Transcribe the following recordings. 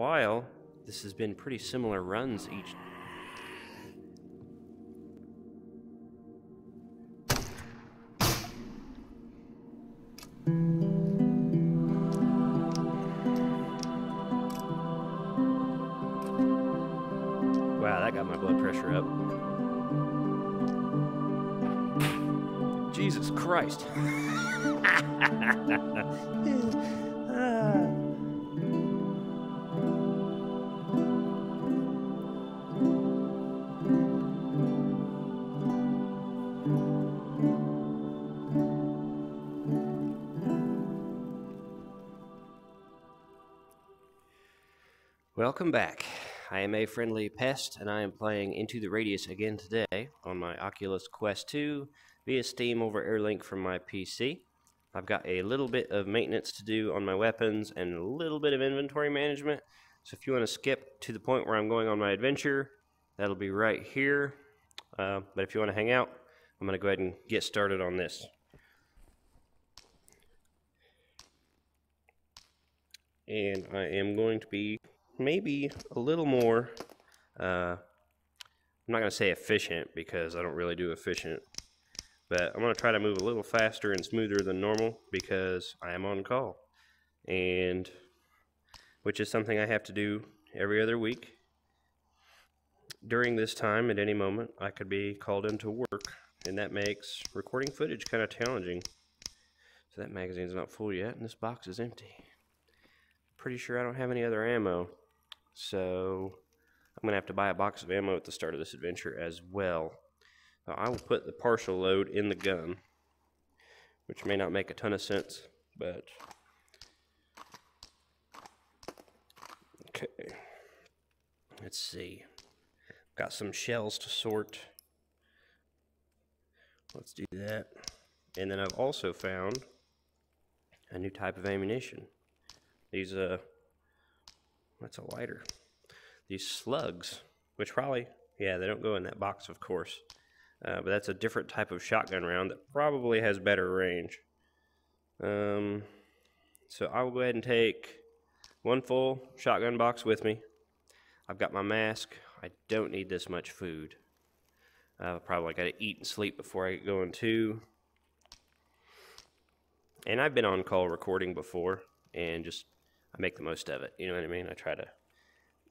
while, this has been pretty similar runs each. Wow, that got my blood pressure up. Jesus Christ. Welcome back. I am a friendly pest, and I am playing Into the Radius again today on my Oculus Quest 2 via Steam over Airlink from my PC. I've got a little bit of maintenance to do on my weapons and a little bit of inventory management. So if you want to skip to the point where I'm going on my adventure, that'll be right here. But if you want to hang out, I'm going to go ahead and get started on this. And I am going to be maybe a little more, I'm not going to say efficient because I don't really do efficient, but I'm going to try to move a little faster and smoother than normal because I am on call, and which is something I have to do every other week. During this time, at any moment, I could be called into work, and that makes recording footage kind of challenging. So that magazine's not full yet, and this box is empty. Pretty sure I don't have any other ammo. So I'm going to have to buy a box of ammo at the start of this adventure as well. Now, I will put the partial load in the gun, which may not make a ton of sense, but okay. Let's see. Got some shells to sort. Let's do that. And then I've also found a new type of ammunition. These that's a lighter. These slugs, which probably, yeah, they don't go in that box, of course. But that's a different type of shotgun round that probably has better range. So I will go ahead and take one full shotgun box with me. I've got my mask. I don't need this much food. Probably got to eat and sleep before I get going too. And I've been on call recording before, and just I make the most of it. You know what I mean? I try to.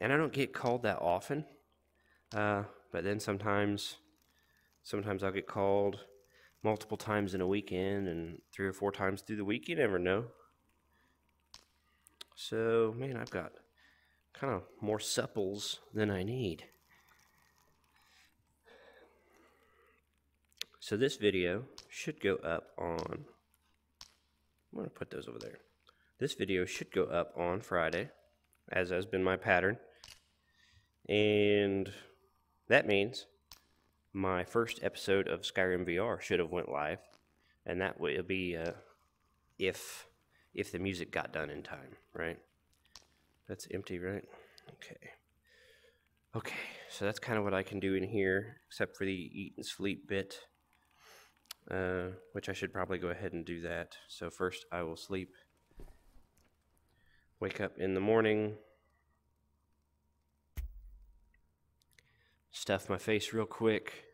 And I don't get called that often, but then sometimes I'll get called multiple times in a weekend and 3 or 4 times through the week. You never know. So, man, I've got kind of more supples than I need. So this video should go up on, I'm going to put those over there. This video should go up on Friday, as has been my pattern. And that means my first episode of Skyrim VR should have went live, and that will be if the music got done in time, right? That's empty, right? Okay, so that's kind of what I can do in here, except for the eat and sleep bit, which I should probably go ahead and do that. So first I will sleep, wake up in the morning, stuff my face real quick.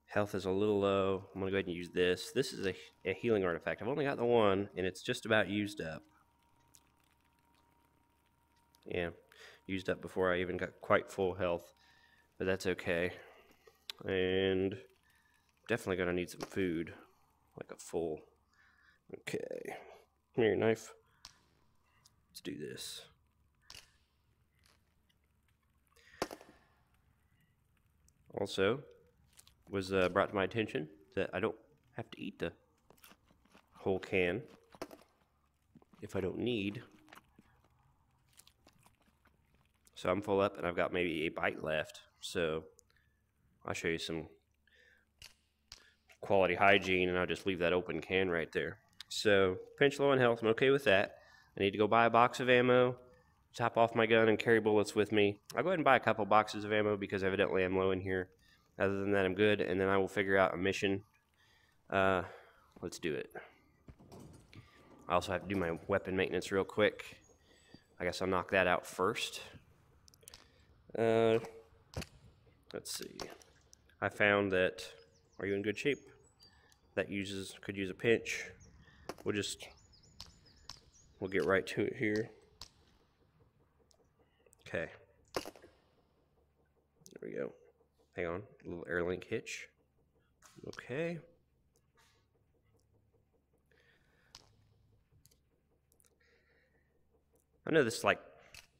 Health is a little low. I'm going to go ahead and use this. This is a healing artifact. I've only got the one, and it's just about used up. Yeah, used up before I even got quite full health, but that's okay. And definitely going to need some food, like a full. Okay, come here, knife. Let's do this. Also, was brought to my attention that I don't have to eat the whole can if I don't need. So I'm full up and I've got maybe a bite left. So I'll show you some quality hygiene, and I'll just leave that open can right there. So pinch low on health, I'm okay with that. I need to go buy a box of ammo, top off my gun, and carry bullets with me. I'll go ahead and buy a couple boxes of ammo because evidently I'm low in here. Other than that, I'm good, and then I will figure out a mission. Let's do it. I also have to do my weapon maintenance real quick. I guess I'll knock that out first. Let's see. I found that, are you in good shape? That could use a pinch. We'll get right to it here. Okay. There we go. Hang on, a little Airlink hitch. Okay. I know this, like,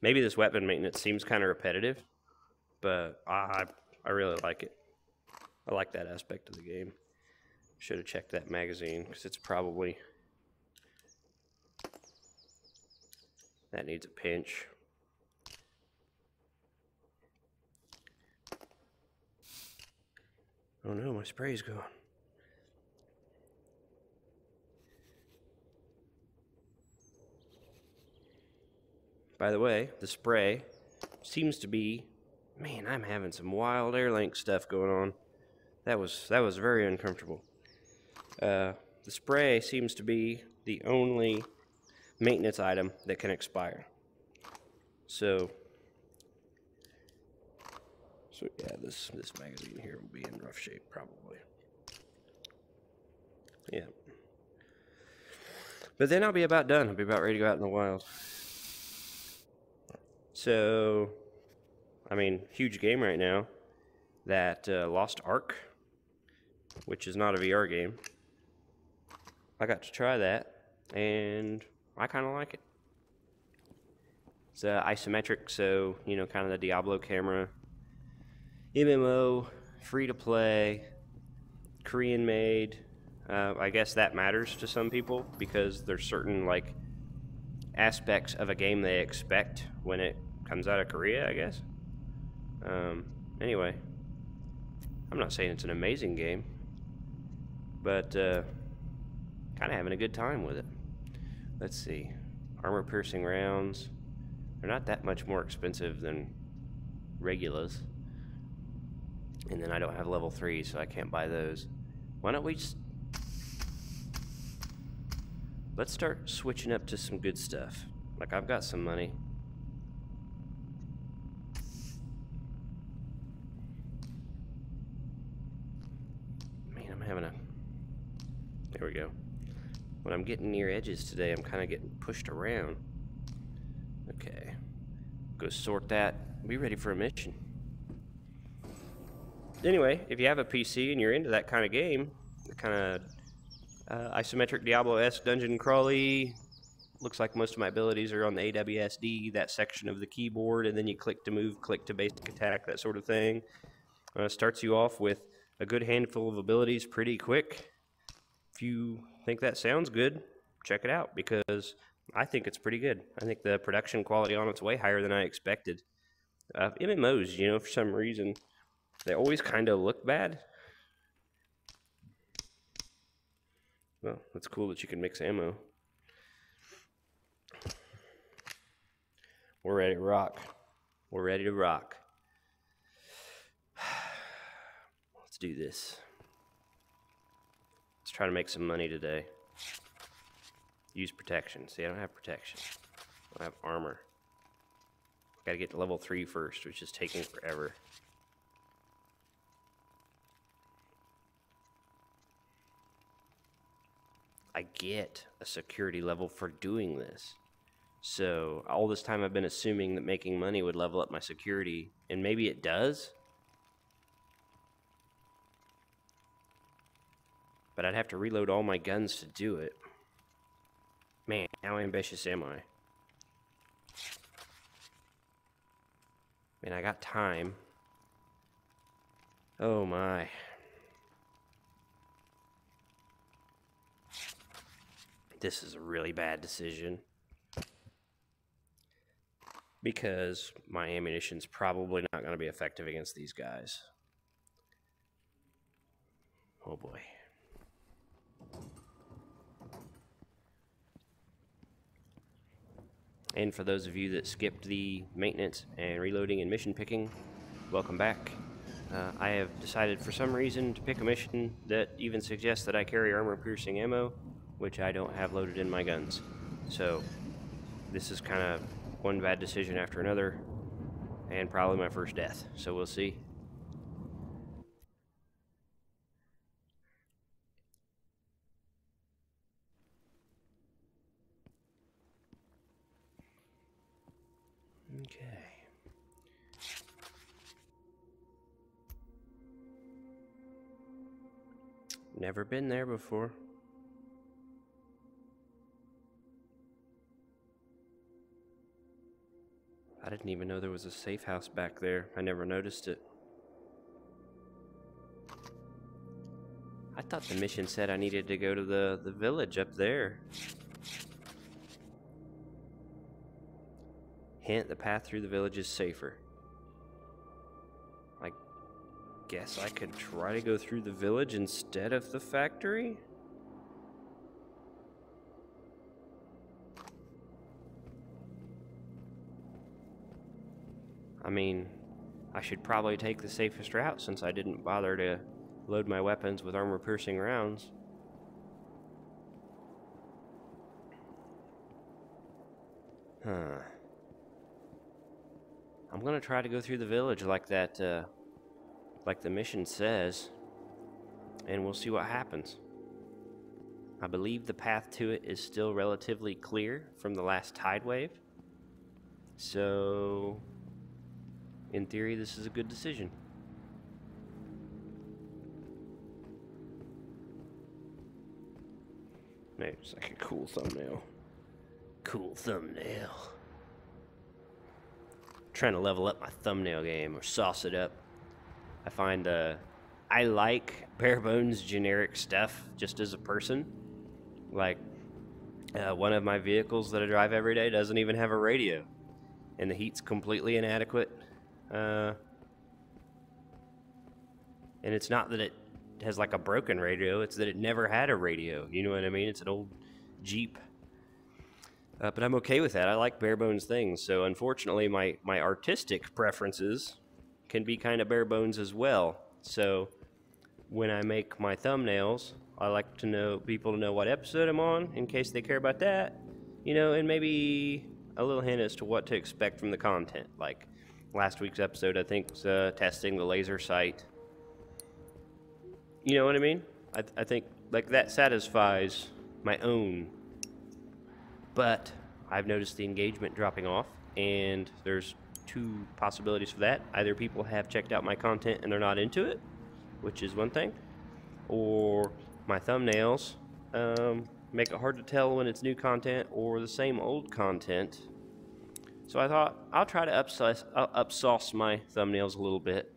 maybe this weapon maintenance seems kind of repetitive, but I really like it. I like that aspect of the game. Should have checked that magazine, because it's probably... That needs a pinch. Oh no, my spray's gone. By the way, the spray seems to be... Man, I'm having some wild Airlink stuff going on. That was very uncomfortable. The spray seems to be the only maintenance item that can expire. So yeah, this magazine here will be in rough shape probably. Yeah. But then I'll be about done. I'll be about ready to go out in the wild. So, I mean, huge game right now. That Lost Ark, which is not a VR game. I got to try that, and I kind of like it. It's isometric, so, you know, kind of the Diablo camera. MMO, free to play, Korean made. I guess that matters to some people because there's certain, like, aspects of a game they expect when it comes out of Korea, I guess. Anyway, I'm not saying it's an amazing game, but kind of having a good time with it. Let's see. Armor-piercing rounds. They're not that much more expensive than regulars. And then I don't have level 3, so I can't buy those. Why don't we just... Let's start switching up to some good stuff. Like, I've got some money. Man, I'm having a... There we go. When I'm getting near edges today, I'm kind of getting pushed around. Okay. Go sort that. Be ready for a mission. Anyway, if you have a PC and you're into that kind of game, the kind of isometric Diablo-esque dungeon crawly, looks like most of my abilities are on the AWSD, that section of the keyboard, and then you click to move, click to basic attack, that sort of thing. Starts you off with a good handful of abilities pretty quick. If you think that sounds good, check it out, because I think it's pretty good. I think the production quality on it's way higher than I expected. MMOs, you know, for some reason, they always kind of look bad. Well, that's cool that you can mix ammo. We're ready to rock. We're ready to rock. Let's do this. Let's try to make some money today. Use protection. See, I don't have protection. I have armor. Gotta get to level 3 first, which is taking forever. I get a security level for doing this. So all this time I've been assuming that making money would level up my security, and maybe it does. But I'd have to reload all my guns to do it. Man, how ambitious am I? Man, I got time. Oh my. This is a really bad decision. Because my ammunition's probably not going to be effective against these guys. Oh boy. And for those of you that skipped the maintenance and reloading and mission picking, welcome back. I have decided for some reason to pick a mission that even suggests that I carry armor-piercing ammo, which I don't have loaded in my guns. So this is kind of one bad decision after another, and probably my first death. So we'll see. Okay. Never been there before. I didn't even know there was a safe house back there. I never noticed it. I thought the mission said I needed to go to the village up there. Hint, the path through the village is safer. I guess I could try to go through the village instead of the factory? I mean, I should probably take the safest route since I didn't bother to load my weapons with armor-piercing rounds. Huh. I'm gonna try to go through the village like that, like the mission says, and we'll see what happens. I believe the path to it is still relatively clear from the last tide wave, so in theory this is a good decision. Maybe it's like a cool thumbnail. Cool thumbnail. Trying to level up my thumbnail game or sauce it up. I find I like bare bones generic stuff just as a person. Like one of my vehicles that I drive every day doesn't even have a radio, and the heat's completely inadequate. And it's not that it has like a broken radio, it's that it never had a radio. You know what I mean? It's an old Jeep. But I'm okay with that. I like bare bones things. So unfortunately, my artistic preferences can be kind of bare bones as well. So when I make my thumbnails, I like to know people to know what episode I'm on in case they care about that, you know, and maybe a little hint as to what to expect from the content. Like last week's episode, I think, was testing the laser sight. You know what I mean? I think like that satisfies my own. But I've noticed the engagement dropping off, and there's two possibilities for that. Either people have checked out my content and they're not into it, which is one thing, or my thumbnails make it hard to tell when it's new content or the same old content. So I thought I'll try to upsauce my thumbnails a little bit.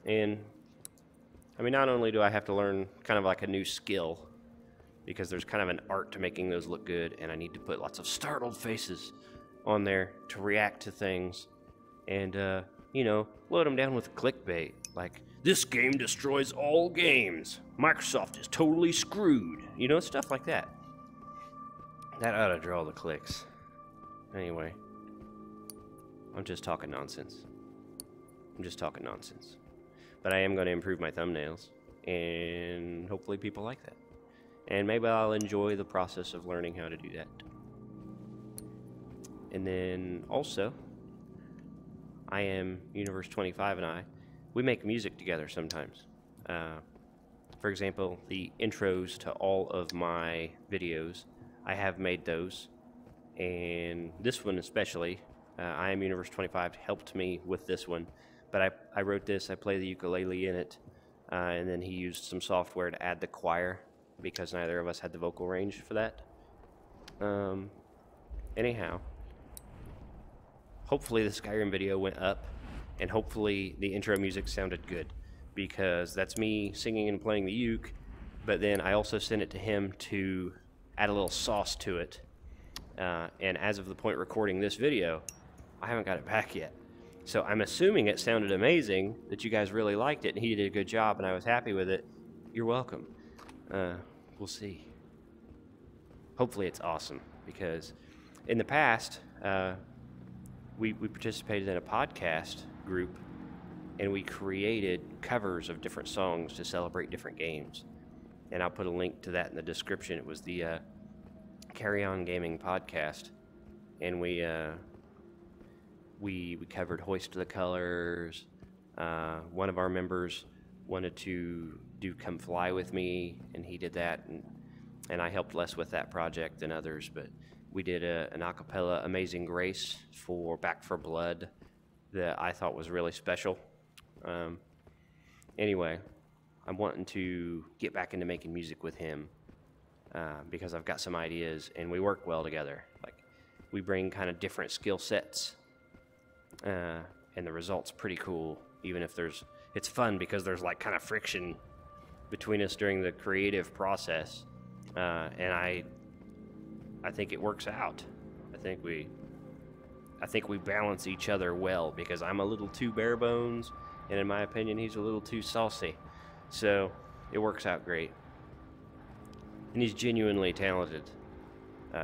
And I mean, not only do I have to learn kind of like a new skill, because there's kind of an art to making those look good, and I need to put lots of startled faces on there to react to things, and you know, load them down with clickbait, like, this game destroys all games, Microsoft is totally screwed, you know, stuff like that. That ought to draw the clicks. Anyway, I'm just talking nonsense. But I am going to improve my thumbnails, and hopefully people like that. And maybe I'll enjoy the process of learning how to do that. And then also, I am Universe 25 and we make music together sometimes. For example, the intros to all of my videos, I have made those. And this one especially, I am Universe 25 helped me with this one. But I wrote this, I play the ukulele in it, and then he used some software to add the choir, because neither of us had the vocal range for that. Anyhow, hopefully the Skyrim video went up, and hopefully the intro music sounded good, because that's me singing and playing the uke, but then I also sent it to him to add a little sauce to it. And as of the point recording this video, I haven't got it back yet. So I'm assuming it sounded amazing, that you guys really liked it, and he did a good job, and I was happy with it. You're welcome. We'll see. Hopefully it's awesome, because in the past, we participated in a podcast group, and we created covers of different songs to celebrate different games. And I'll put a link to that in the description. It was the Carry On Gaming podcast, and we we covered Hoist the Colors. One of our members wanted to do Come Fly With Me, and he did that, and I helped less with that project than others, but we did an a cappella Amazing Grace for Back for Blood that I thought was really special. Anyway, I'm wanting to get back into making music with him because I've got some ideas, and we work well together. Like, we bring kind of different skill sets, and the result's pretty cool, even if it's fun because there's like kind of friction between us during the creative process, and I think it works out. I think we balance each other well because I'm a little too bare bones, and in my opinion, he's a little too saucy. So it works out great. And he's genuinely talented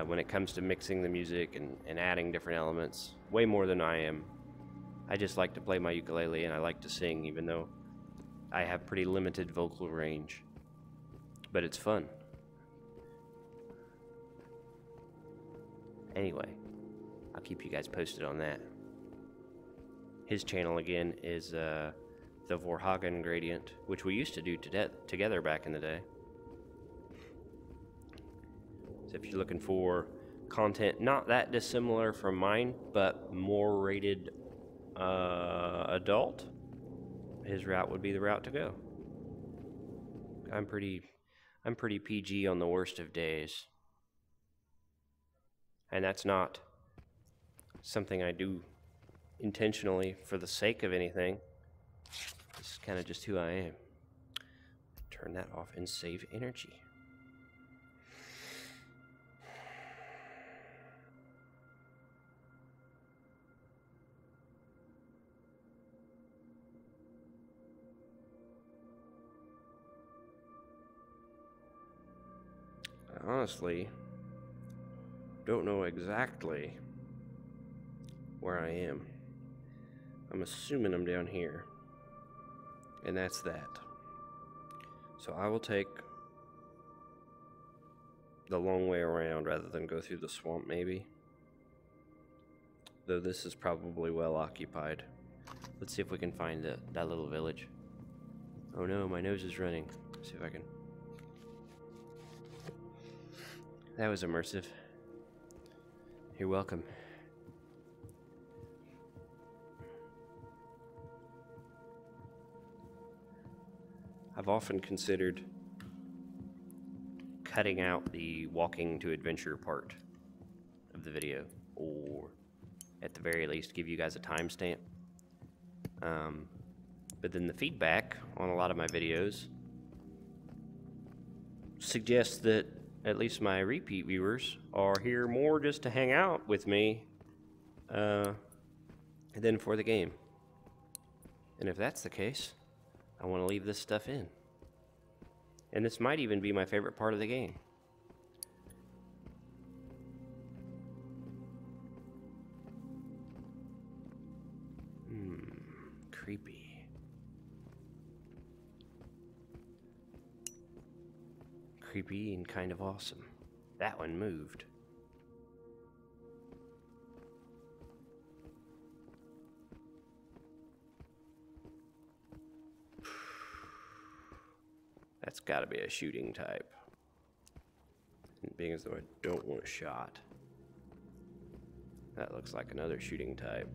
when it comes to mixing the music and adding different elements, way more than I am. I just like to play my ukulele and I like to sing, even though I have pretty limited vocal range. But it's fun. Anyway, I'll keep you guys posted on that. His channel again is the Vorhagen Gradient, which we used to do together back in the day. So if you're looking for content not that dissimilar from mine, but more rated adult, his route would be the route to go. I'm pretty PG on the worst of days. And that's not something I do intentionally for the sake of anything. It's kind of just who I am. Turn that off and save energy. I honestly don't know exactly where I am. I'm assuming I'm down here. And that's that. So I will take the long way around rather than go through the swamp maybe. Though this is probably well occupied. Let's see if we can find that little village. Oh no, my nose is running. Let's see if I can. That was immersive. You're welcome. I've often considered cutting out the walking to adventure part of the video, or at the very least give you guys a timestamp. But then the feedback on a lot of my videos suggests that at least my repeat viewers are here more just to hang out with me than for the game. And if that's the case, I want to leave this stuff in. And this might even be my favorite part of the game. Creepy. Creepy and kind of awesome. That one moved. That's got to be a shooting type. And being as though I don't want shot. That looks like another shooting type.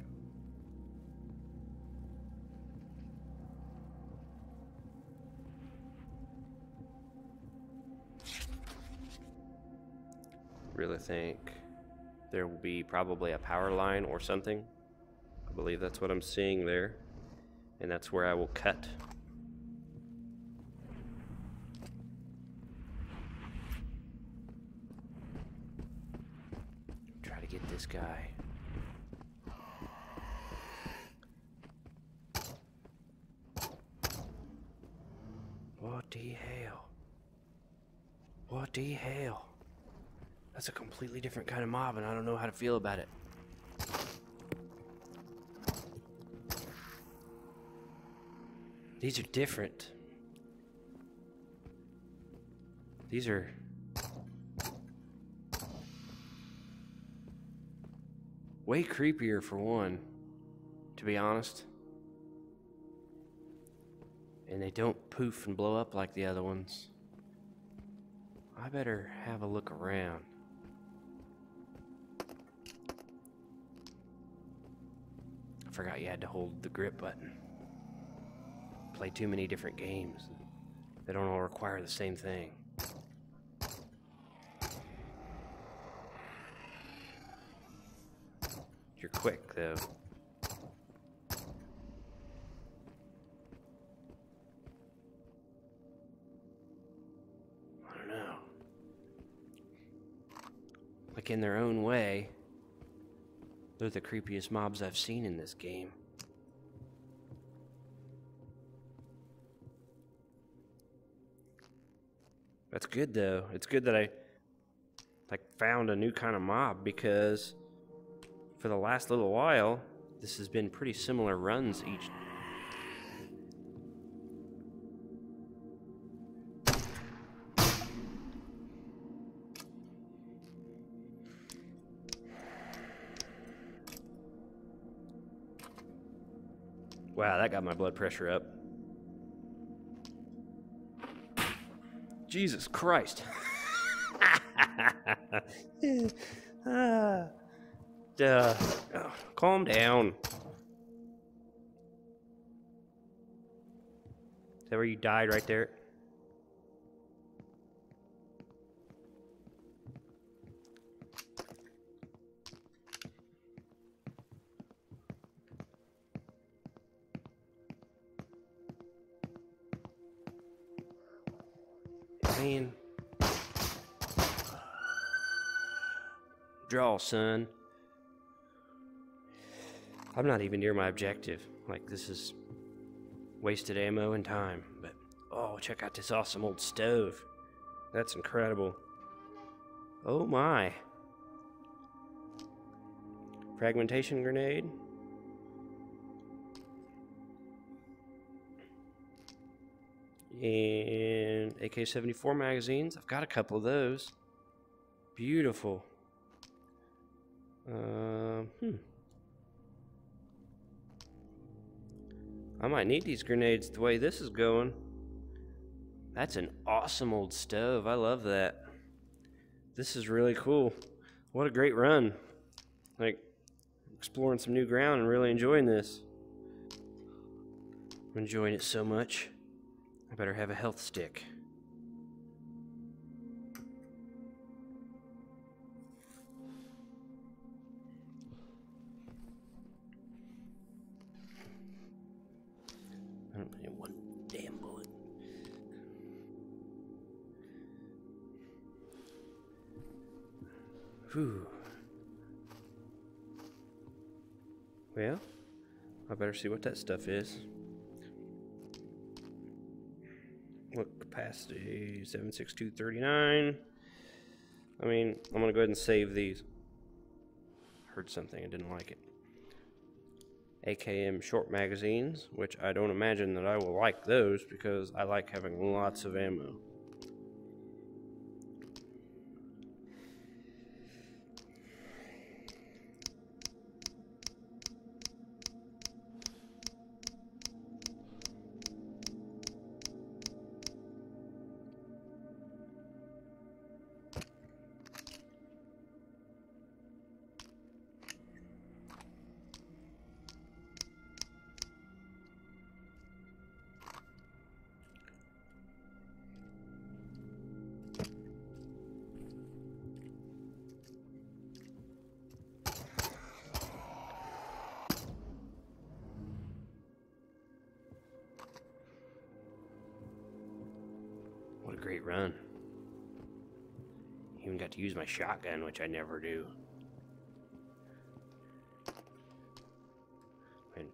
Really think there will be probably a power line or something. I believe that's what I'm seeing there. And that's where I will cut. Try to get this guy. What the hell? What the hell? That's a completely different kind of mob, and I don't know how to feel about it. These are different. These are... way creepier for one. to be honest. And they don't poof and blow up like the other ones. I better have a look around. I forgot you had to hold the grip button. Play too many different games. They don't all require the same thing. You're quick, though. I don't know. Like, in their own way, they're the creepiest mobs I've seen in this game. That's good, though. It's good that I found a new kind of mob, because for the last little while, this has been pretty similar runs each. Wow, that got my blood pressure up. Jesus Christ. Calm down. Is that where you died, right there? Man. Draw, son. I'm not even near my objective. Like, this is wasted ammo and time. But, oh, check out this awesome old stove. That's incredible. Oh my. Fragmentation grenade. And AK-74 magazines. I've got a couple of those. Beautiful. I might need these grenades the way this is going. That's an awesome old stove. I love that. This is really cool. What a great run. Like, exploring some new ground and really enjoying this. I'm enjoying it so much. I better have a health stick. I don't need one damn bullet. Whew. Well, I better see what that stuff is. What capacity? 76239. I mean, I'm gonna go ahead and save these. Heard something, I didn't like it. AKM short magazines, which I don't imagine that I will like those because I like having lots of ammo. What a great run. Even got to use my shotgun, which I never do. And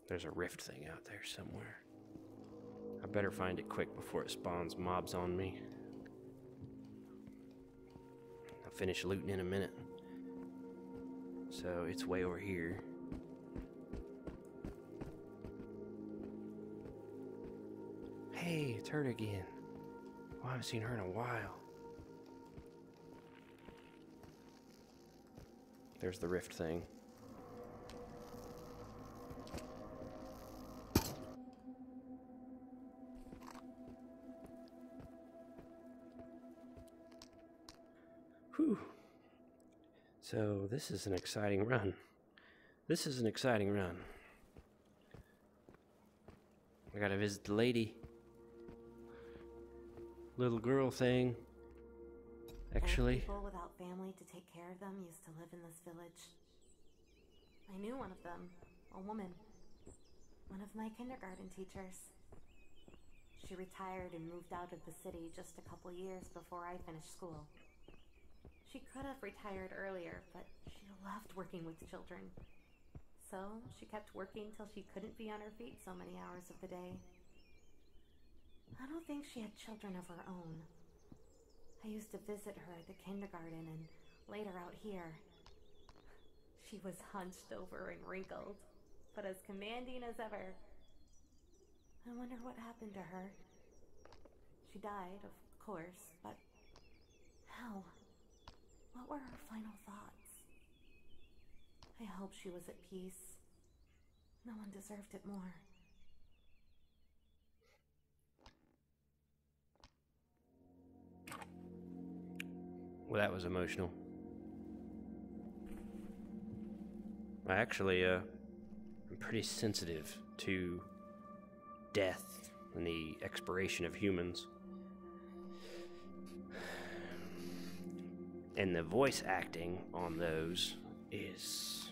there's a rift thing out there somewhere. I better find it quick before it spawns mobs on me. I'll finish looting in a minute. So it's way over here. Hey, it's her again. Oh, I haven't seen her in a while. There's the rift thing. Whew. So this is an exciting run. This is an exciting run. I gotta visit the lady. Little girl thing. Actually. People without family to take care of them used to live in this village. I knew one of them, a woman. One of my kindergarten teachers. She retired and moved out of the city just a couple years before I finished school. She could have retired earlier, but she loved working with children. So she kept working till she couldn't be on her feet so many hours of the day. I don't think she had children of her own. I used to visit her at the kindergarten and later out here. She was hunched over and wrinkled, but as commanding as ever. I wonder what happened to her. She died, of course, but how? What were her final thoughts? I hope she was at peace. No one deserved it more. Well, that was emotional. I actually, I'm pretty sensitive to death and the expiration of humans. And the voice acting on those is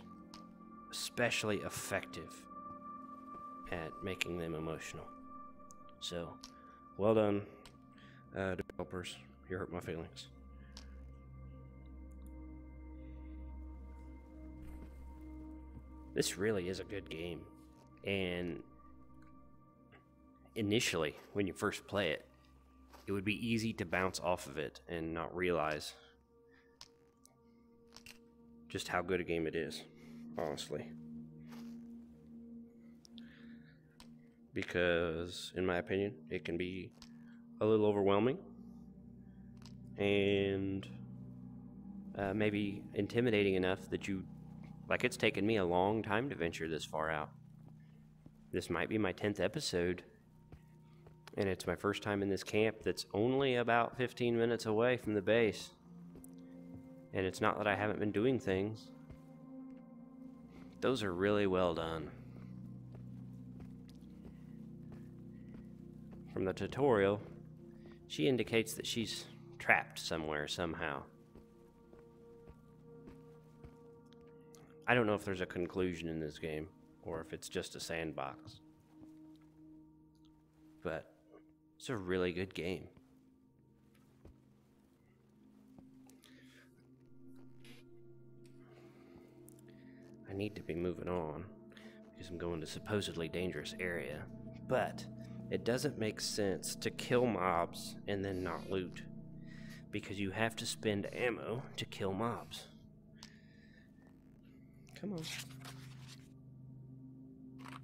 especially effective at making them emotional. So, well done, developers. You hurt my feelings. This really is a good game. And initially, when you first play it, it would be easy to bounce off of it and not realize just how good a game it is, honestly. Because, in my opinion, it can be a little overwhelming and maybe intimidating enough that you, like, it's taken me a long time to venture this far out. This might be my 10th episode, and it's my first time in this camp that's only about 15 minutes away from the base. And it's not that I haven't been doing things. Those are really well done. From the tutorial, she indicates that she's trapped somewhere, somehow. I don't know if there's a conclusion in this game, or if it's just a sandbox. But it's a really good game. I need to be moving on because I'm going to a supposedly dangerous area, but it doesn't make sense to kill mobs and then not loot, because you have to spend ammo to kill mobs. Come on.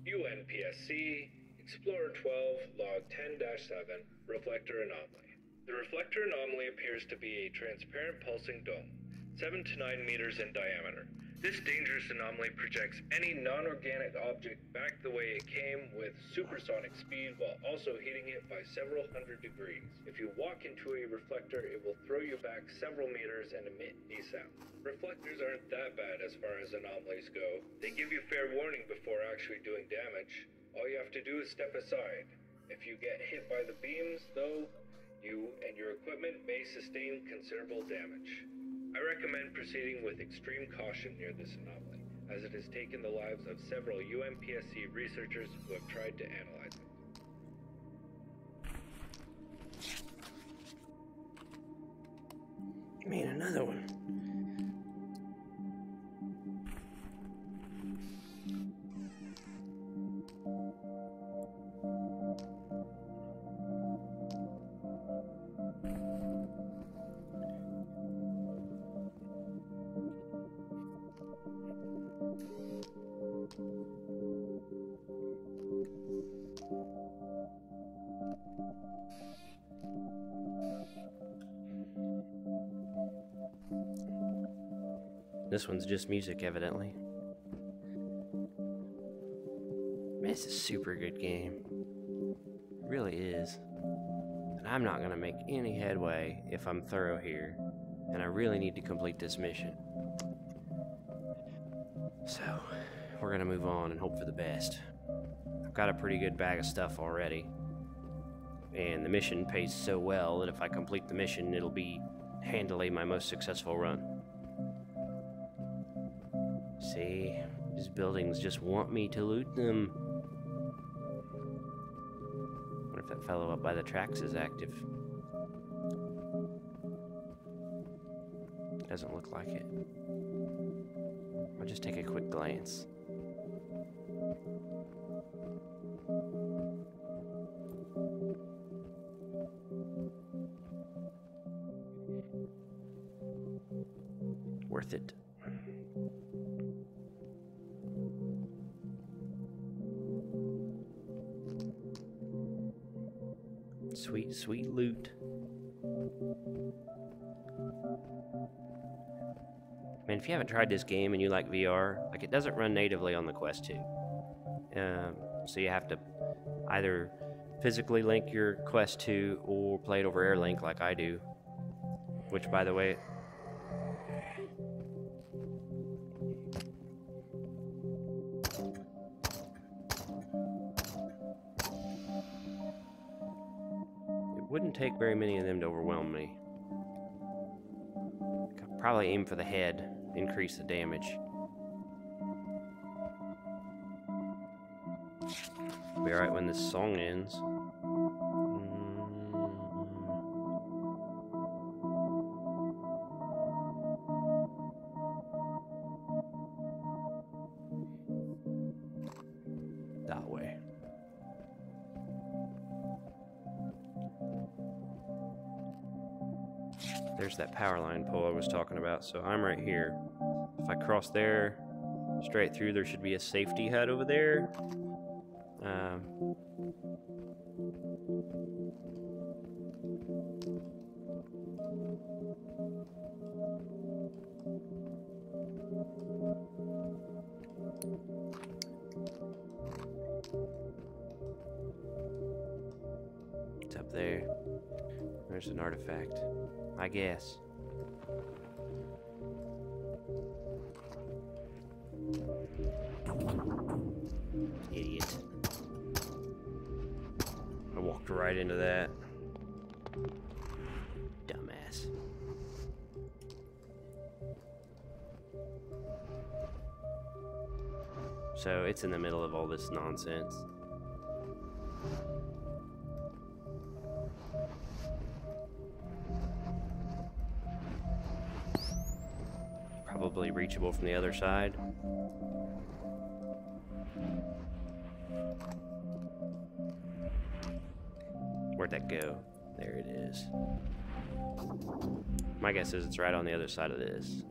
UNPSC, Explorer 12, Log 10-7, Reflector Anomaly. The reflector anomaly appears to be a transparent pulsing dome, 7 to 9 meters in diameter. This dangerous anomaly projects any non-organic object back the way it came with supersonic speed while also heating it by several hundred degrees. If you walk into a reflector, it will throw you back several meters and emit a sound. Reflectors aren't that bad as far as anomalies go. They give you fair warning before actually doing damage. All you have to do is step aside. If you get hit by the beams, though, you and your equipment may sustain considerable damage. I recommend proceeding with extreme caution near this anomaly, as it has taken the lives of several UNPSC researchers who have tried to analyze it. Man, another one. This one's just music, evidently. Man, it's a super good game. It really is. And I'm not gonna make any headway if I'm thorough here. And I really need to complete this mission. So, we're gonna move on and hope for the best. I've got a pretty good bag of stuff already. And the mission pays so well that if I complete the mission, it'll be handily my most successful run. See, these buildings just want me to loot them. What if that fellow up by the tracks is active? Doesn't look like it. I'll just take a quick glance. Worth it. Sweet, sweet loot. Man, if you haven't tried this game and you like VR, like, it doesn't run natively on the Quest 2. So you have to either physically link your Quest 2 or play it over Airlink like I do. Which, by the way... It wouldn't take very many of them to overwhelm me. I'd probably aim for the head, increase the damage. Be alright when this song ends. That way. There's that power line pole I was talking about, so I'm right here. If I cross there, straight through, there should be a safety hut over there. It's up there. There's an artifact, I guess. Idiot. I walked right into that. Dumbass. So it's in the middle of all this nonsense. Probably reachable from the other side. Where'd that go? There it is. My guess is it's right on the other side of this.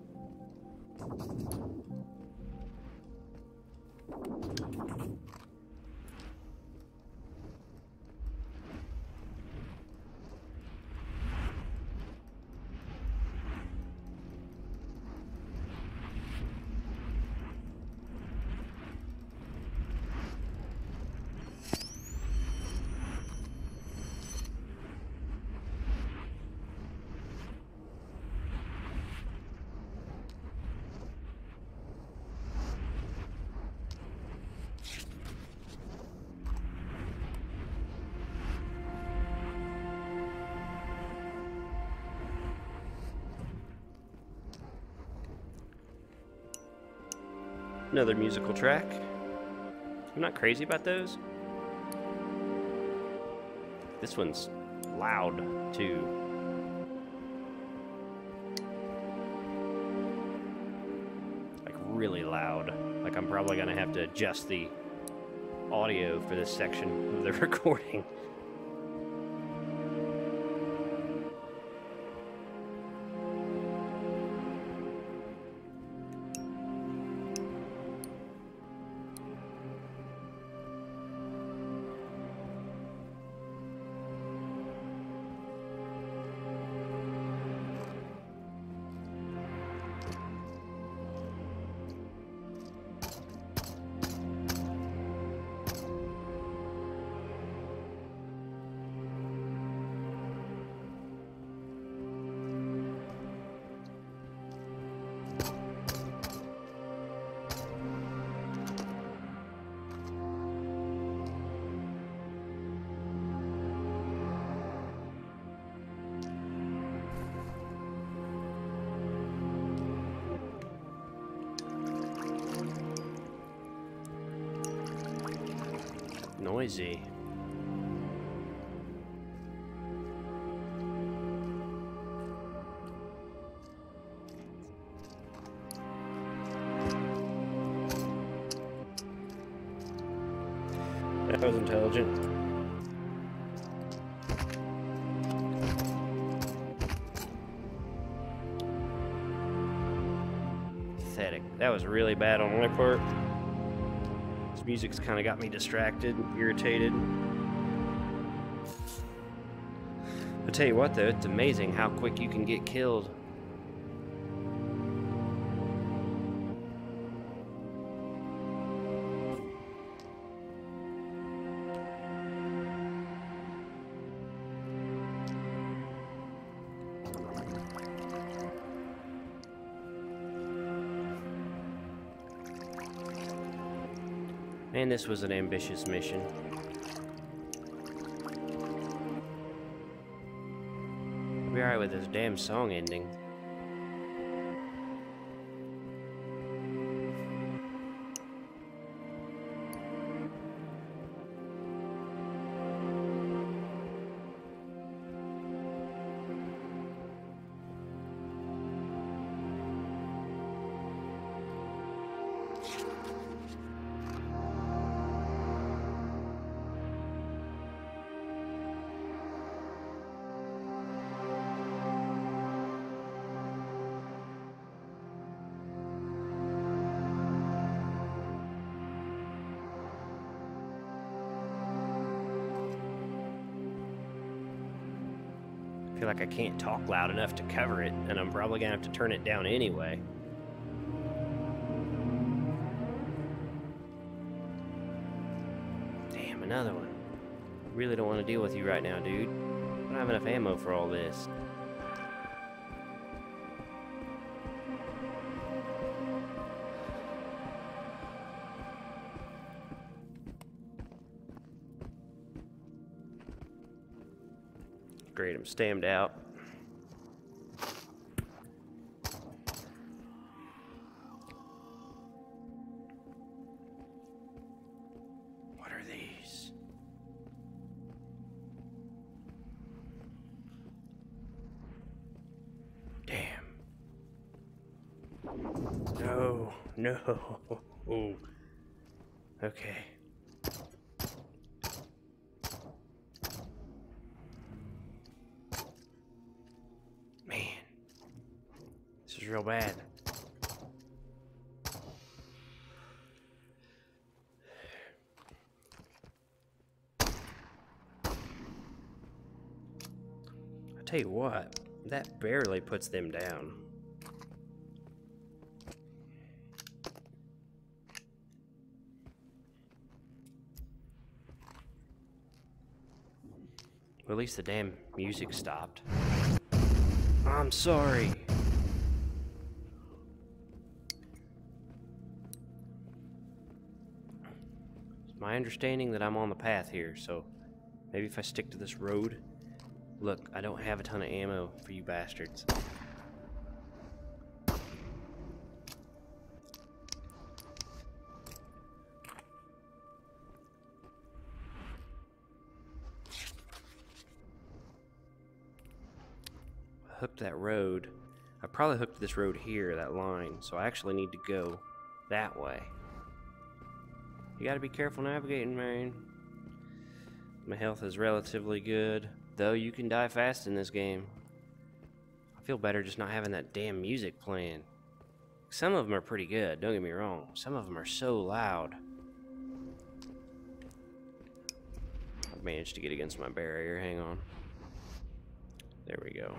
Another musical track. I'm not crazy about those. This one's loud, too. Like, really loud. Like, I'm probably gonna have to adjust the audio for this section of the recording. noisy. That was intelligent. Pathetic. That was really bad on my part. This music's kind of got me distracted, irritated. I'll tell you what though, it's amazing how quick you can get killed. Man, this was an ambitious mission. I'll be alright with this damn song ending. I feel like I can't talk loud enough to cover it, and I'm probably gonna have to turn it down anyway. Damn, another one. Really don't want to deal with you right now, dude. I don't have enough ammo for all this. Great, I'm stammed out. What are these? Damn. No, no. Oh. Okay. This is real bad. I tell you what, that barely puts them down. Well, at least the damn music stopped. I'm sorry. It's my understanding that I'm on the path here, so maybe if I stick to this road. Look, I don't have a ton of ammo for you bastards. Hooked that road. I probably hooked this road here, that line, so I actually need to go that way. You gotta be careful navigating, man. My health is relatively good, though you can die fast in this game. I feel better just not having that damn music playing. Some of them are pretty good, don't get me wrong. Some of them are so loud. I've managed to get against my barrier, hang on. There we go.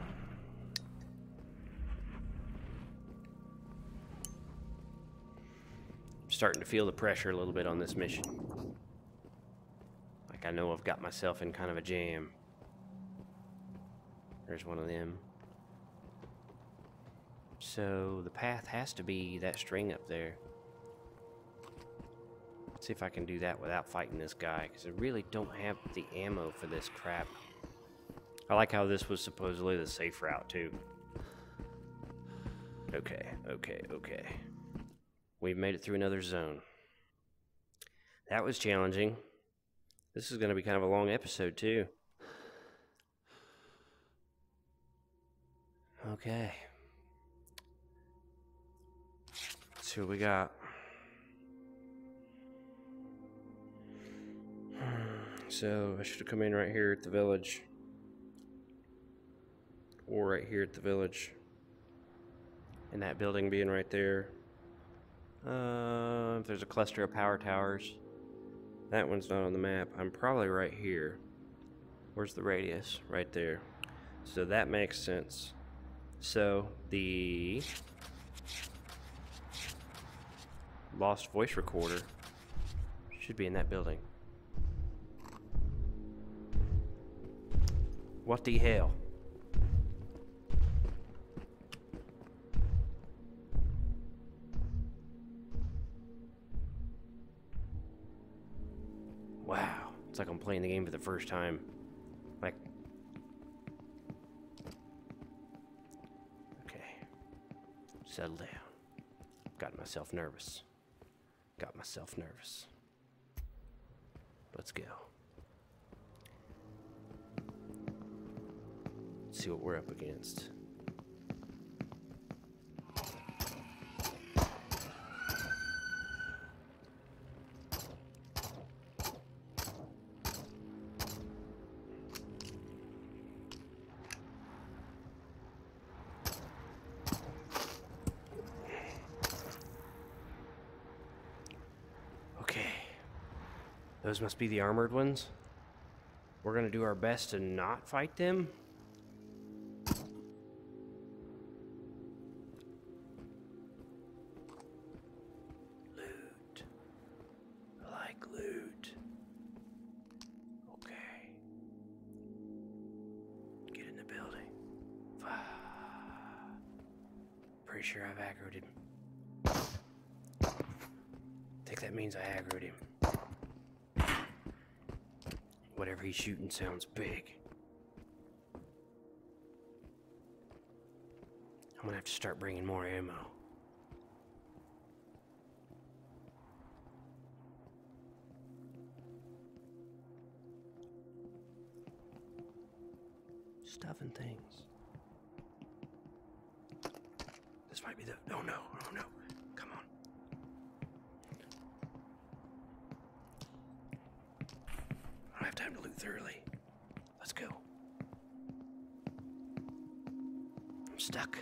Starting to feel the pressure a little bit on this mission. Like I know I've got myself in kind of a jam. There's one of them. So the path has to be that string up there. Let's see if I can do that without fighting this guy, because I really don't have the ammo for this crap. I like how this was supposedly the safe route too. Okay. We've made it through another zone. That was challenging. This is going to be kind of a long episode, too. Okay. Let's see what we got. So, I should have come in right here at the village. Or right here at the village. And that building being right there. If there's a cluster of power towers. That one's not on the map. I'm probably right here. Where's the radius? Right there. So that makes sense. So, the lost voice recorder should be in that building. What the hell? Wow, it's like I'm playing the game for the first time. Like, okay, settle down. Got myself nervous. Let's go. Let's see what we're up against. Okay. Those must be the armored ones. We're gonna do our best to not fight them. Loot. I like loot. Okay. Get in the building. Pretty sure I've aggroed him. Think that means I aggroed him. Whatever he's shooting sounds big. I'm gonna have to start bringing more ammo. Stuff and things. This might be the... Oh no, oh no. Come on. I don't have time to loot thoroughly. Let's go. I'm stuck.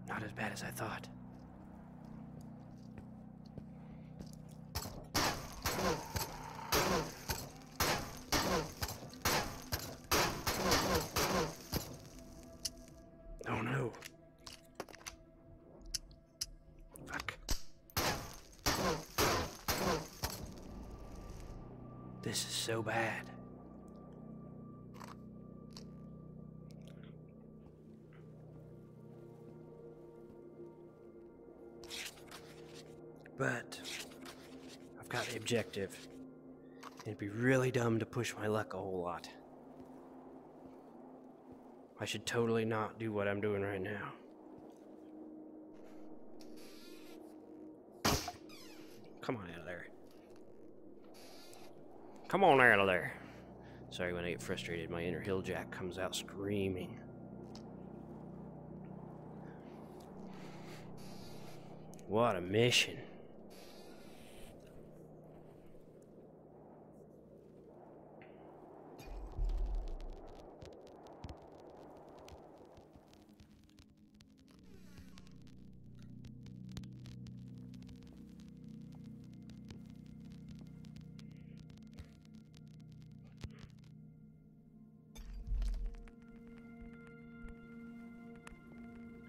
Not as bad as I thought. Oh no. Fuck. This is so bad. But I've got the objective. It'd be really dumb to push my luck a whole lot. I should totally not do what I'm doing right now. Come on out of there. Come on out of there. Sorry, when I get frustrated, my inner hill jack comes out screaming. What a mission.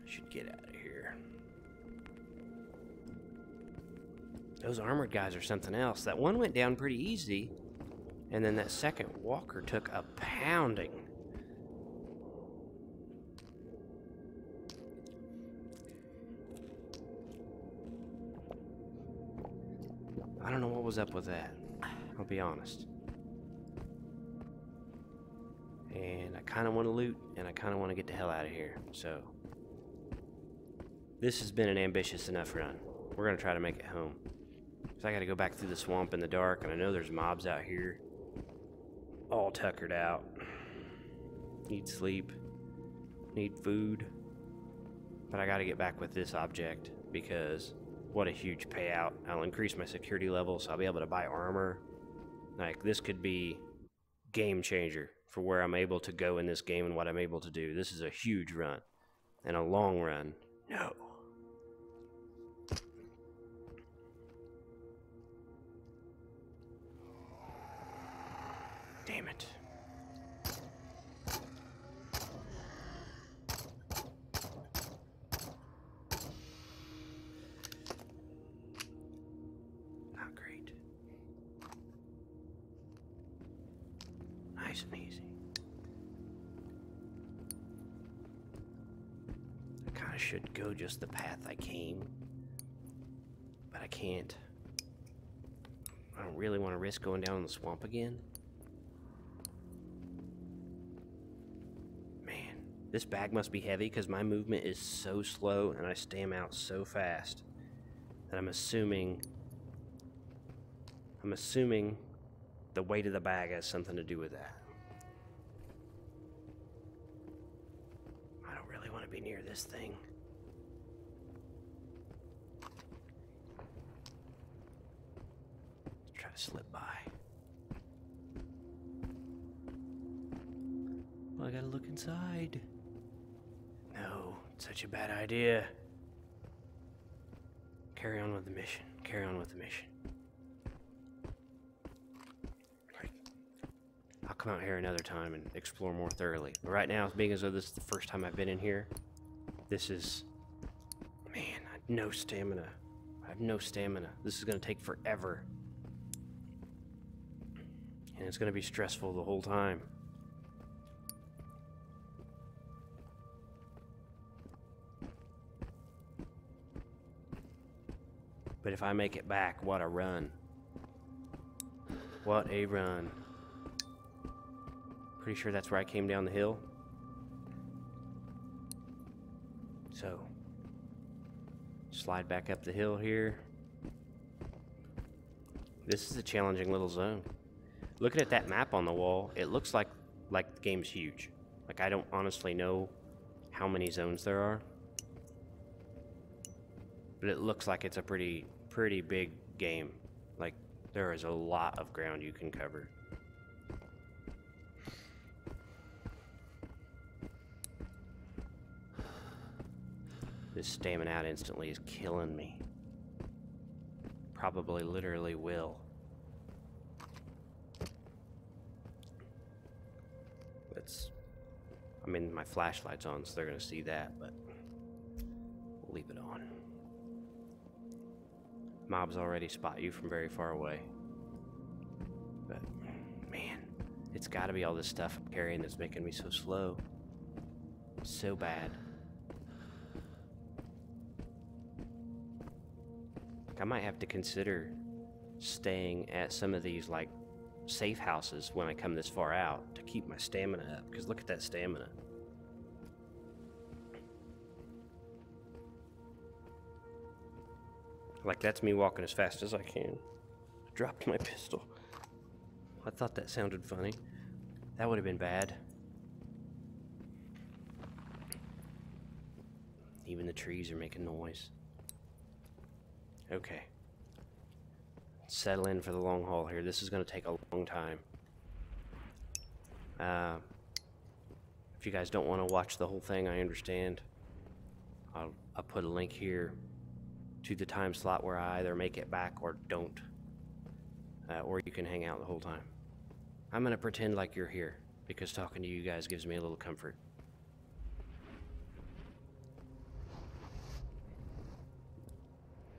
Should get out of here. Those armored guys are something else. That one went down pretty easy, and then that second walker took a pounding. I don't know what was up with that. I'll be honest. And I kind of want to loot, and I kind of want to get the hell out of here. So, this has been an ambitious enough run. we're gonna try to make it home. So I gotta go back through the swamp in the dark, and I know there's mobs out here. All tuckered out. Need sleep. Need food. But I gotta get back with this object, because what a huge payout. I'll increase my security level, so I'll be able to buy armor. Like, this could be game changer for where I'm able to go in this game and what I'm able to do. This is a huge run. And a long run. No. Damn it. Not great. Nice and easy. I kinda should go just the path I came, but I can't. I don't really want to risk going down in the swamp again. Man, this bag must be heavy because my movement is so slow and I stam out so fast that I'm assuming the weight of the bag has something to do with that. I don't really want to be near this thing. Let's try to slip by. Well, I gotta look inside. No, such a bad idea. Carry on with the mission. Carry on with the mission. I'll come out here another time and explore more thoroughly. But right now, being as though this is the first time I've been in here, this is... Man, I have no stamina. I have no stamina. This is going to take forever. And it's going to be stressful the whole time. But if I make it back, what a run. What a run. Pretty sure that's where I came down the hill. So, slide back up the hill here. This is a challenging little zone. Looking at that map on the wall, it looks like the game's huge. Like, I don't honestly know how many zones there are. But it looks like it's a pretty big game. Like, there is a lot of ground you can cover. This stamming out instantly is killing me. Probably literally will. I mean, my flashlight's on, so they're gonna see that, but we'll leave it on. Mobs already spot you from very far away. But, man, it's gotta be all this stuff I'm carrying that's making me so slow. So bad. I might have to consider staying at some of these, like, safe houses when I come this far out to keep my stamina up, because look at that stamina. Like, that's me walking as fast as I can. Dropped my pistol. I thought that sounded funny. That would have been bad. Even the trees are making noise. Okay. Settle in for the long haul here. This is going to take a long time. If you guys don't want to watch the whole thing, I understand. I'll put a link here to the time slot where I either make it back or don't. Or you can hang out the whole time. I'm going to pretend like you're here, because talking to you guys gives me a little comfort.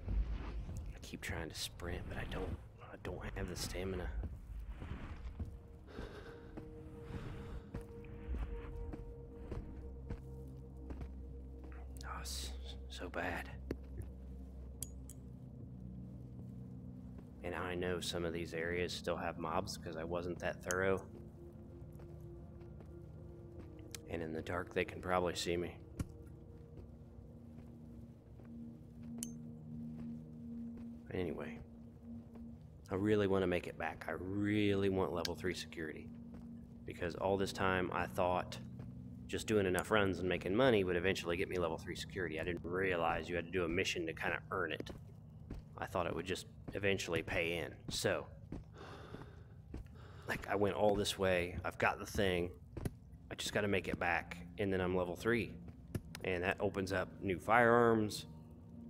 I keep trying to sprint, but I don't have the stamina. Oh, it's so bad. And I know some of these areas still have mobs because I wasn't that thorough. And in the dark, they can probably see me. I really want to make it back. I really want level 3 security. Because all this time I thought just doing enough runs and making money would eventually get me level 3 security. I didn't realize you had to do a mission to kind of earn it. I thought it would just eventually pay in. So, like, I went all this way. I've got the thing. I just got to make it back. And then I'm level 3. And that opens up new firearms,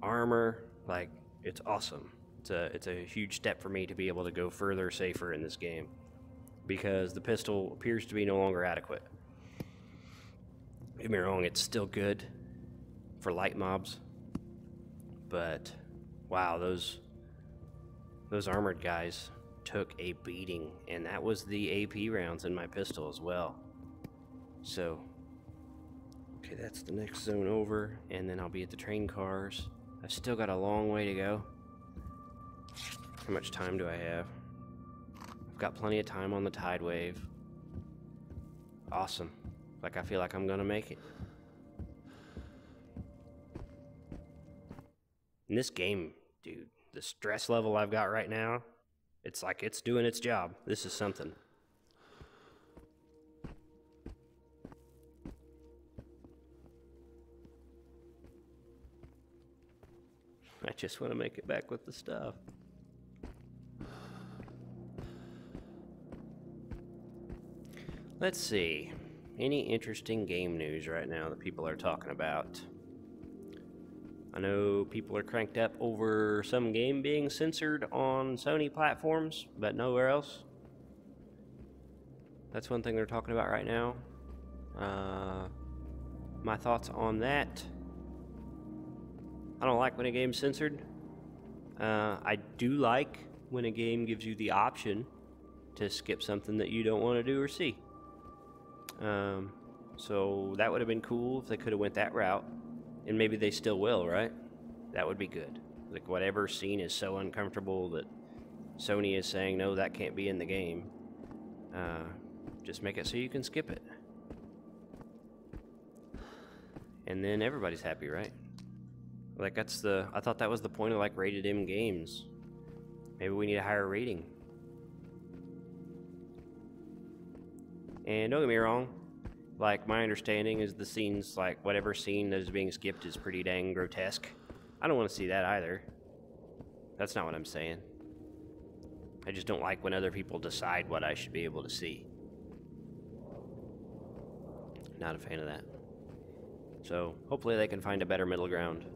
armor. Like, it's awesome. It's a huge step for me to be able to go further, safer in this game. Because the pistol appears to be no longer adequate. Don't get me wrong, it's still good for light mobs. But, wow, those armored guys took a beating. And that was the AP rounds in my pistol as well. So, okay, that's the next zone over. And then I'll be at the train cars. I've still got a long way to go. How much time do I have? I've got plenty of time on the tide wave. Awesome. Like, I feel like I'm gonna make it. In this game, dude, the stress level I've got right now, it's like it's doing its job. This is something. I just want to make it back with the stuff. Let's see. Any interesting game news right now that people are talking about? I know people are cranked up over some game being censored on Sony platforms, but nowhere else. That's one thing they're talking about right now. My thoughts on that. I don't like when a game's censored. I do like when a game gives you the option to skip something that you don't want to do or see. So that would have been cool if they could have went that route, and maybe they still will, right? That would be good. Like, whatever scene is so uncomfortable that Sony is saying, no, that can't be in the game, just make it so you can skip it. And then everybody's happy, right? Like, I thought that was the point of, like, rated M games. Maybe we need a higher rating. And don't get me wrong, like, my understanding is the scenes, like, whatever scene that is being skipped is pretty dang grotesque. I don't want to see that either. That's not what I'm saying. I just don't like when other people decide what I should be able to see. Not a fan of that. So, hopefully they can find a better middle ground.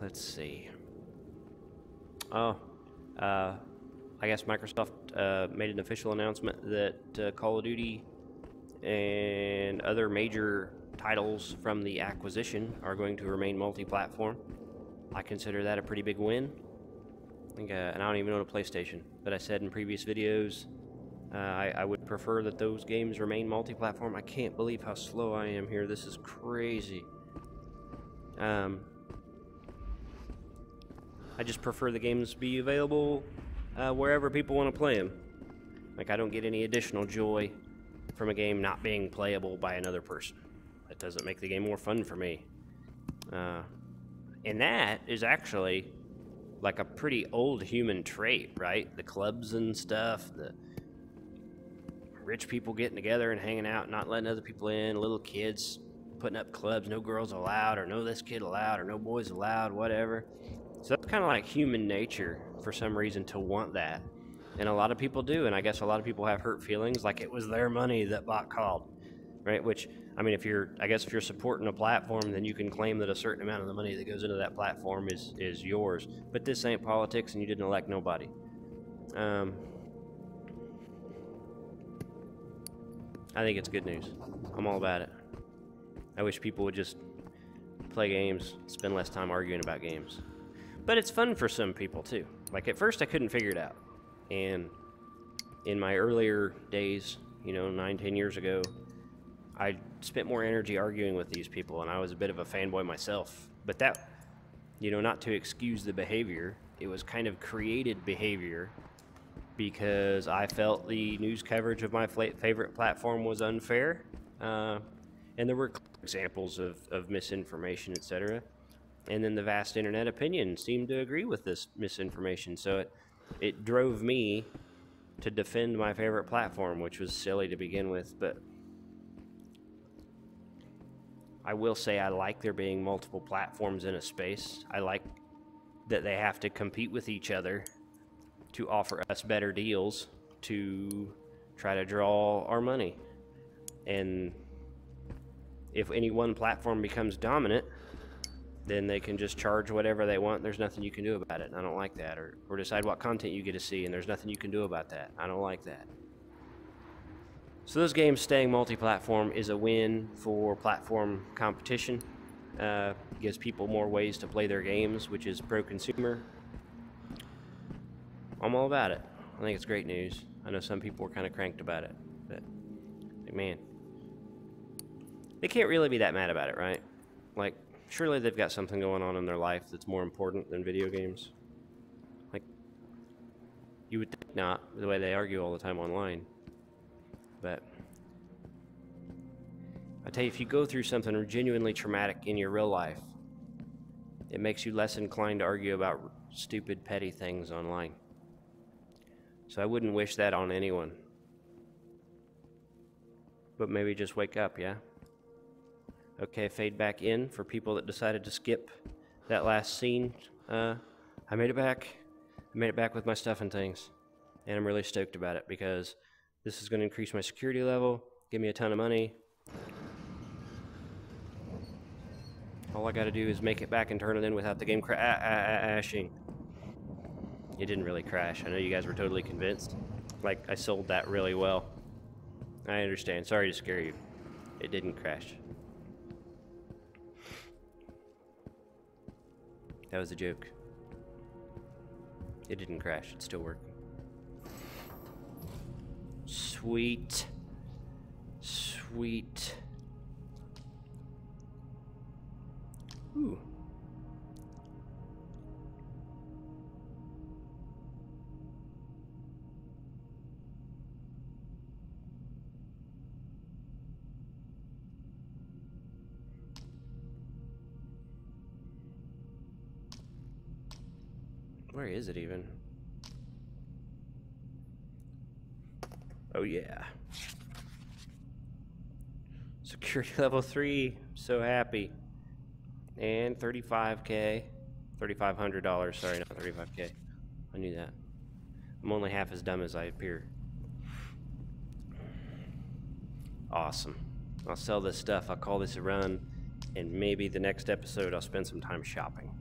Let's see. Oh, I guess Microsoft made an official announcement that Call of Duty and other major titles from the acquisition are going to remain multi-platform. I consider that a pretty big win. I think, and I don't even own a PlayStation, but I said in previous videos I would prefer that those games remain multi-platform. I can't believe how slow I am here. This is crazy. I just prefer the games be available wherever people want to play them. Like, I don't get any additional joy from a game not being playable by another person. That doesn't make the game more fun for me. And that is actually like a pretty old human trait, right? The clubs and stuff, the rich people getting together and hanging out, not letting other people in, little kids putting up clubs, no girls allowed, or no this kid allowed, or no boys allowed, whatever. So that's kind of like human nature for some reason to want that. And a lot of people do, and I guess a lot of people have hurt feelings like it was their money that bot called, right? Which, I mean, if you're supporting a platform, then you can claim that a certain amount of the money that goes into that platform is yours. But this ain't politics, and you didn't elect nobody. I think it's good news. I'm all about it. I wish people would just play games, spend less time arguing about games. But it's fun for some people, too. Like, at first, I couldn't figure it out. And in my earlier days, 9-10 years ago, I spent more energy arguing with these people, and I was a bit of a fanboy myself. But that, not to excuse the behavior, it was kind of created behavior because I felt the news coverage of my favorite platform was unfair. And there were examples of misinformation, etc. And then the vast internet opinion seemed to agree with this misinformation. So it drove me to defend my favorite platform, which was silly to begin with. But I will say I like there being multiple platforms in a space. I like that they have to compete with each other to offer us better deals to try to draw our money. And if any one platform becomes dominant, then they can just charge whatever they want. There's nothing you can do about it. And I don't like that. Or decide what content you get to see, and there's nothing you can do about that. I don't like that. So those games staying multi-platform is a win for platform competition. Gives people more ways to play their games, which is pro-consumer. I'm all about it. I think it's great news. I know some people were kind of cranked about it, but like, man, they can't really be that mad about it, right? Like, surely they've got something going on in their life that's more important than video games. Like, you would think not, the way they argue all the time online. But I tell you, if you go through something genuinely traumatic in your real life, it makes you less inclined to argue about stupid, petty things online. So I wouldn't wish that on anyone. But maybe just wake up, yeah? Okay, fade back in for people that decided to skip that last scene. I made it back. I made it back with my stuff and things. And I'm really stoked about it because this is going to increase my security level, give me a ton of money. All I got to do is make it back and turn it in without the game crashing. It didn't really crash. I know you guys were totally convinced. Like, I sold that really well. I understand. Sorry to scare you. It didn't crash. That was a joke. It didn't crash. It's still working. Sweet. Sweet. Ooh. Where is it even? Oh yeah. Security level 3. So happy. And $35K. $3,500. Sorry, not $35K. I knew that. I'm only half as dumb as I appear. Awesome. I'll sell this stuff. I'll call this a run. And maybe the next episode I'll spend some time shopping.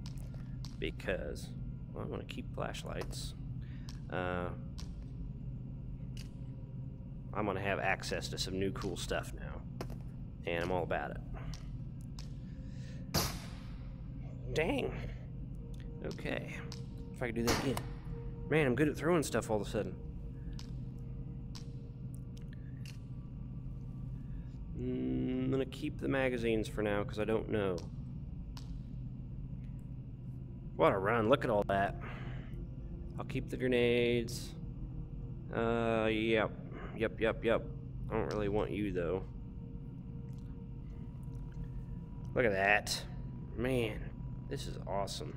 Because, well, I want to keep flashlights. I'm going to have access to some new cool stuff now. And I'm all about it. Dang. Okay. If I could do that again. Man, I'm good at throwing stuff all of a sudden. I'm gonna keep the magazines for now because I don't know. What a run. Look at all that. I'll keep the grenades. Yep. I don't really want you though. Look at that. Man, this is awesome.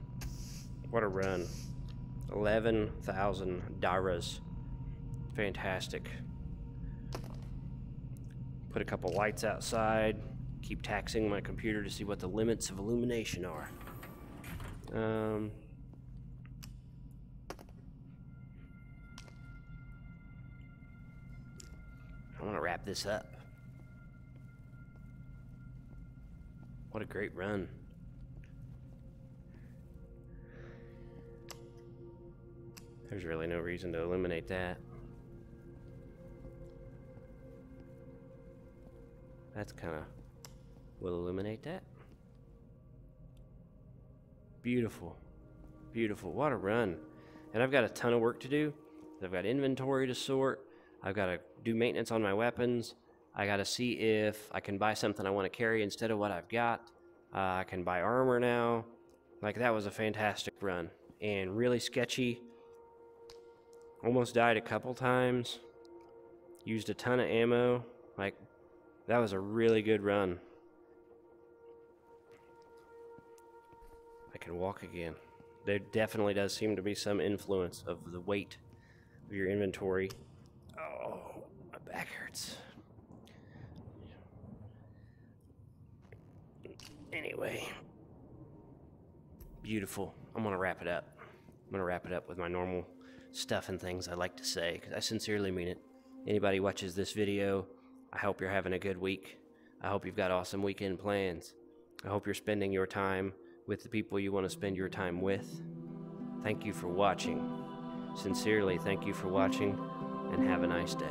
What a run. 11,000 Daras. Fantastic. Put a couple lights outside. Keep taxing my computer to see what the limits of illumination are. I want to wrap this up. What a great run. There's really no reason to eliminate that. That's kind of... We'll eliminate that. Beautiful. Beautiful. What a run. And I've got a ton of work to do. I've got inventory to sort. I've got to do maintenance on my weapons. I got to see if I can buy something I want to carry instead of what I've got. I can buy armor now. Like, that was a fantastic run. And really sketchy. Almost died a couple times. Used a ton of ammo. Like, that was a really good run. can walk again. There definitely does seem to be some influence of the weight of your inventory. Oh, my back hurts. Anyway, beautiful. I'm gonna wrap it up. I'm gonna wrap it up with my normal stuff and things I like to say, because I sincerely mean it. Anybody watches this video, I hope you're having a good week. I hope you've got awesome weekend plans. I hope you're spending your time with the people you want to spend your time with. Thank you for watching. Sincerely, thank you for watching, and have a nice day.